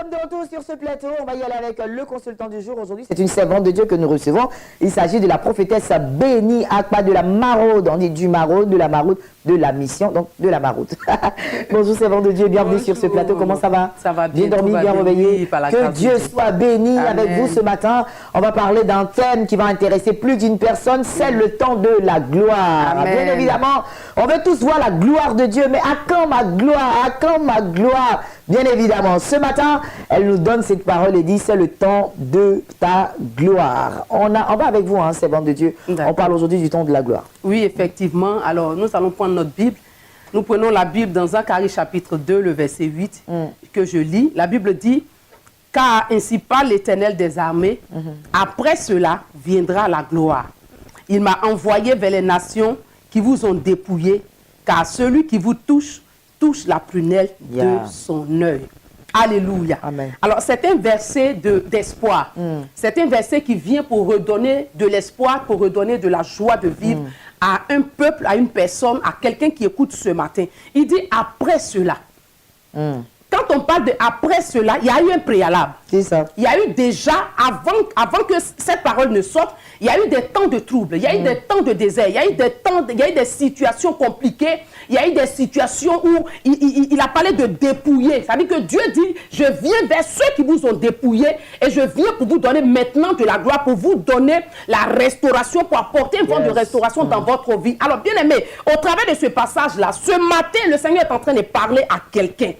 sommes de retour sur ce plateau. On va y aller avec le consultant du jour. Aujourd'hui, c'est une servante de Dieu que nous recevons. Il s'agit de la prophétesse Béni Akpa de la Maraude. On dit du Maraude, de la Maraude, de la mission, donc de la Maraude. Bonjour, servante de Dieu. Bienvenue sur ce plateau. Comment ça va? Ça va bien. Bien dormi, bien réveillé. Que Dieu soit béni. Amen. Avec vous ce matin. On va parler d'un thème qui va intéresser plus d'une personne. C'est le temps de la gloire. Amen. Bien évidemment, on veut tous voir la gloire de Dieu. Mais à quand ma gloire? À quand ma gloire? Bien évidemment, ce matin, elle nous donne cette parole et dit, c'est le temps de ta gloire. On va avec vous, hein, servante de Dieu. On parle aujourd'hui du temps de la gloire. Oui, effectivement. Alors, nous allons prendre notre Bible. Nous prenons la Bible dans Zacharie chapitre 2, le verset 8, que je lis. La Bible dit, « Car ainsi parle l'Éternel des armées, après cela viendra la gloire. Il m'a envoyé vers les nations qui vous ont dépouillé, car celui qui vous touche la prunelle de son œil. » Alléluia. Amen. Alors, c'est un verset d'espoir. C'est un verset qui vient pour redonner de l'espoir, pour redonner de la joie de vivre à un peuple, à une personne, à quelqu'un qui écoute ce matin. Il dit après cela. Quand on parle de après cela, il y a eu un préalable. C'est ça. Il y a eu déjà, avant que cette parole ne sorte, il y a eu des temps de trouble, il y a eu des temps de désert, il y a eu des temps, il y a eu des situations compliquées, il y a eu des situations où il a parlé de dépouiller. Ça veut dire que Dieu dit, je viens vers ceux qui vous ont dépouillé et je viens pour vous donner maintenant de la gloire, pour vous donner la restauration, pour apporter un vent de restauration dans votre vie. Alors bien aimé, au travers de ce passage-là, ce matin, le Seigneur est en train de parler à quelqu'un.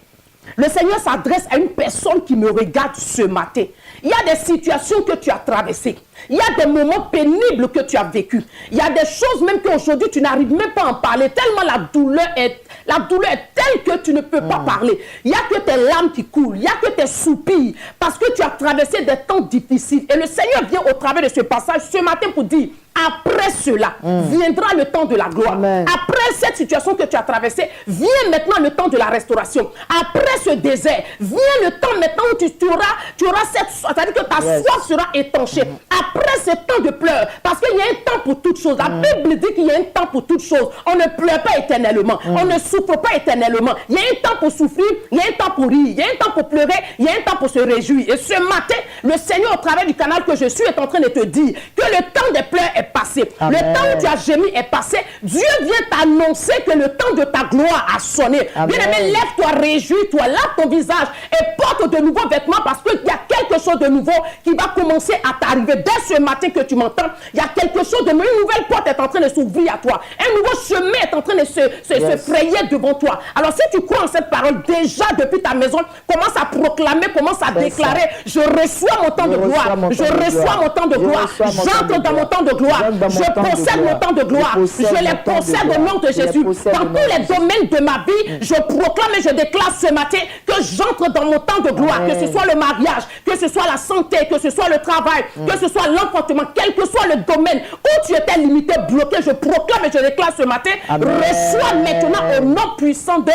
Le Seigneur s'adresse à une personne qui me regarde ce matin. Il y a des situations que tu as traversées. Il y a des moments pénibles que tu as vécus. Il y a des choses même qu'aujourd'hui tu n'arrives même pas à en parler. Tellement la douleur est telle que tu ne peux pas parler. Il n'y a que tes larmes qui coulent. Il n'y a que tes soupirs. Parce que tu as traversé des temps difficiles. Et le Seigneur vient au travers de ce passage ce matin pour dire, après cela, viendra le temps de la gloire. Amen. Après cette situation que tu as traversée, vient maintenant le temps de la restauration. Après ce désert, vient le temps maintenant où tu auras cette soif, c'est-à-dire que ta soif sera étanchée. Après ce temps de pleurs, parce qu'il y a un temps pour toutes choses. La Bible dit qu'il y a un temps pour toutes choses. On ne pleure pas éternellement. On ne souffre pas éternellement. Il y a un temps pour souffrir, il y a un temps pour rire, il y a un temps pour pleurer, il y a un temps pour se réjouir. Et ce matin, le Seigneur, au travers du canal que je suis, est en train de te dire que le temps des pleurs est passé. Amen. Le temps où tu as gémi est passé. Dieu vient t'annoncer que le temps de ta gloire a sonné. Bien-aimé, lève-toi, réjouis-toi, lave ton visage et porte de nouveaux vêtements parce qu'il y a quelque chose de nouveau qui va commencer à t'arriver. Dès ce matin que tu m'entends, il y a quelque chose de nouveau. Une nouvelle porte est en train de s'ouvrir à toi. Un nouveau chemin est en train de se frayer devant toi. Alors si tu crois en cette parole, déjà depuis ta maison, commence à proclamer, commence à déclarer, je reçois mon temps de gloire. Je reçois mon temps de gloire. J'entre dans mon temps de gloire. Je possède mon temps de gloire. Je les possède au nom de Jésus. Dans tous les domaines de ma vie, je proclame et je déclare ce matin que j'entre dans mon temps de gloire. Que ce soit le mariage, que ce soit la santé, que ce soit le travail, que ce soit l'enfantement, quel que soit le domaine où tu étais limité, bloqué, je proclame et je déclare ce matin, reçois maintenant au nom puissant de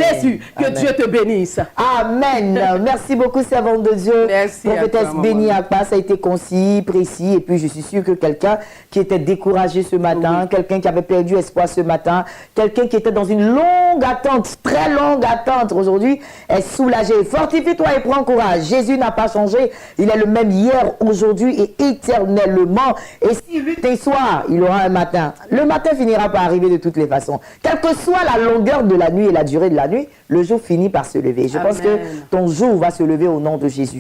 Jésus. Que Dieu te bénisse. Amen. Merci beaucoup, servante de Dieu. Merci. Prophétesse Béni Akpa, ça a été concis, précis, et puis je suis sûr que quelqu'un qui était découragé ce matin, quelqu'un qui avait perdu espoir ce matin, quelqu'un qui était dans une longue attente, très longue attente, aujourd'hui est soulagé. Fortifie-toi et prends courage. Jésus n'a pas changé. Il est le même hier, aujourd'hui et éternellement. Et si un soir, il aura un matin. Le matin finira par arriver de toutes les façons. Quelle que soit la longueur de la nuit et la durée de la nuit, le jour finit par se lever. Je pense que ton jour va se lever au nom de Jésus.